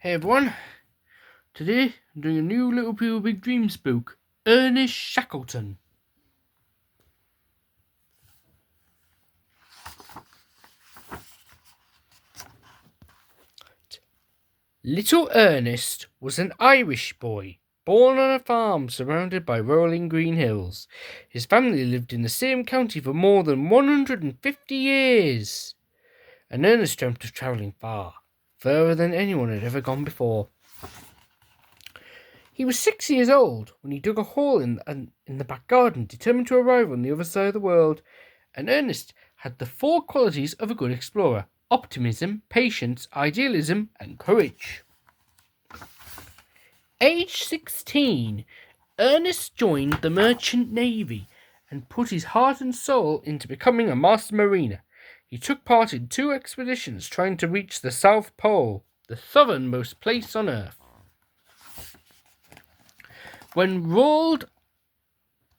Hey everyone, today I'm doing a new Little People Big Dreams book, Ernest Shackleton. Little Ernest was an Irish boy, born on a farm surrounded by rolling green hills. His family lived in the same county for more than 150 years, and Ernest dreamt of travelling far, further than anyone had ever gone before. He was 6 years old when he dug a hole in the back garden, determined to arrive on the other side of the world. And Ernest had the 4 qualities of a good explorer: optimism, patience, idealism, and courage. Age 16, Ernest joined the Merchant Navy and put his heart and soul into becoming a master mariner. He took part in 2 expeditions trying to reach the South Pole, the southernmost place on Earth. When Roald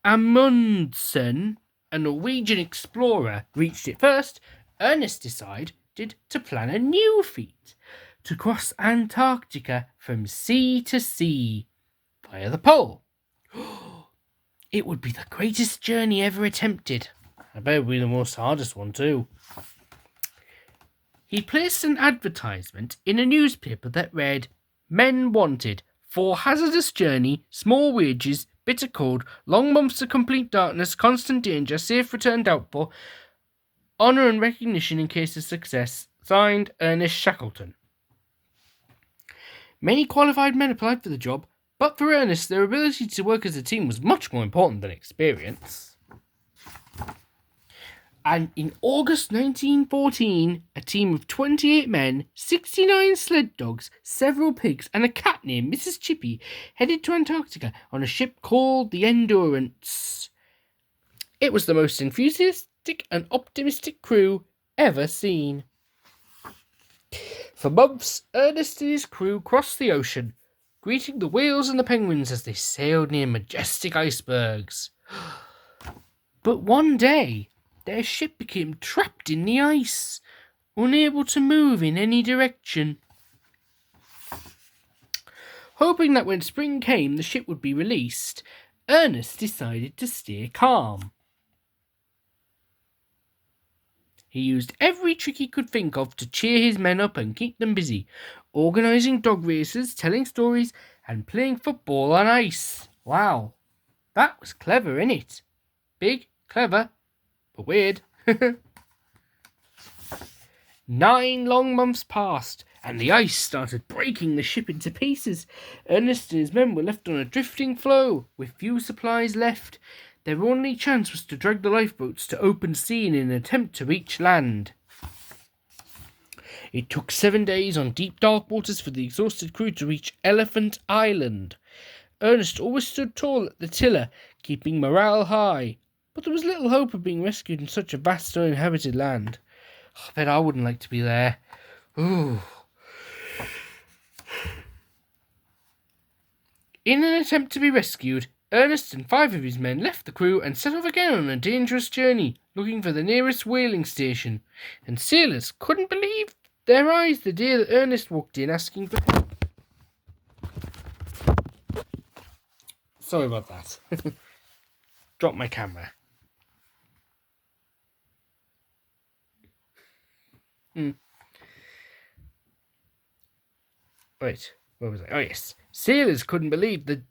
Amundsen, a Norwegian explorer, reached it first, Ernest decided to plan a new feat: to cross Antarctica from sea to sea via the pole. It would be the greatest journey ever attempted. I bet it would be the most hardest one too. He placed an advertisement in a newspaper that read, "Men wanted for hazardous journey, small wages, bitter cold, long months of complete darkness, constant danger, safe return doubtful, honour and recognition in case of success. Signed, Ernest Shackleton." Many qualified men applied for the job, but for Ernest, their ability to work as a team was much more important than experience. And in August 1914, a team of 28 men, 69 sled dogs, several pigs, and a cat named Mrs. Chippy headed to Antarctica on a ship called the Endurance. It was the most enthusiastic and optimistic crew ever seen. For months, Ernest and his crew crossed the ocean, greeting the whales and the penguins as they sailed near majestic icebergs. But one day, their ship became trapped in the ice, unable to move in any direction. Hoping that when spring came the ship would be released, Ernest decided to stay calm. He used every trick he could think of to cheer his men up and keep them busy, organising dog races, telling stories, and playing football on ice. Wow, that was clever, innit? Big, clever, but weird. 9 long months passed, and the ice started breaking the ship into pieces. Ernest and his men were left on a drifting floe, with few supplies left. Their only chance was to drag the lifeboats to open sea in an attempt to reach land. It took 7 days on deep dark waters for the exhausted crew to reach Elephant Island. Ernest always stood tall at the tiller, keeping morale high. But there was little hope of being rescued in such a vast uninhabited land. I bet I wouldn't like to be there. Ooh. In an attempt to be rescued, Ernest and 5 of his men left the crew and set off again on a dangerous journey, looking for the nearest whaling station. And sailors couldn't believe their eyes the day that Ernest walked in asking for help. Sorry about that. Dropped my camera. Right, where was I? Oh yes. Sailors couldn't believe their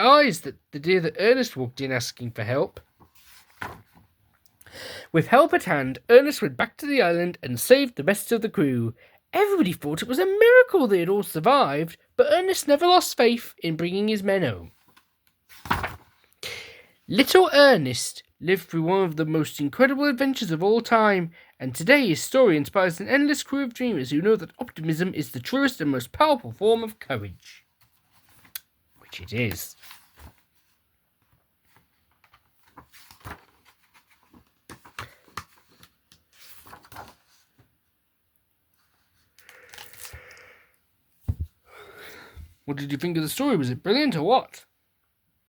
eyes the day that Ernest walked in asking for help. With help at hand, Ernest went back to the island and saved the rest of the crew. Everybody thought it was a miracle they had all survived, but Ernest never lost faith in bringing his men home. Little Ernest lived through one of the most incredible adventures of all time, and today his story inspires an endless crew of dreamers who know that optimism is the truest and most powerful form of courage. Which it is. What did you think of the story? Was it brilliant or what?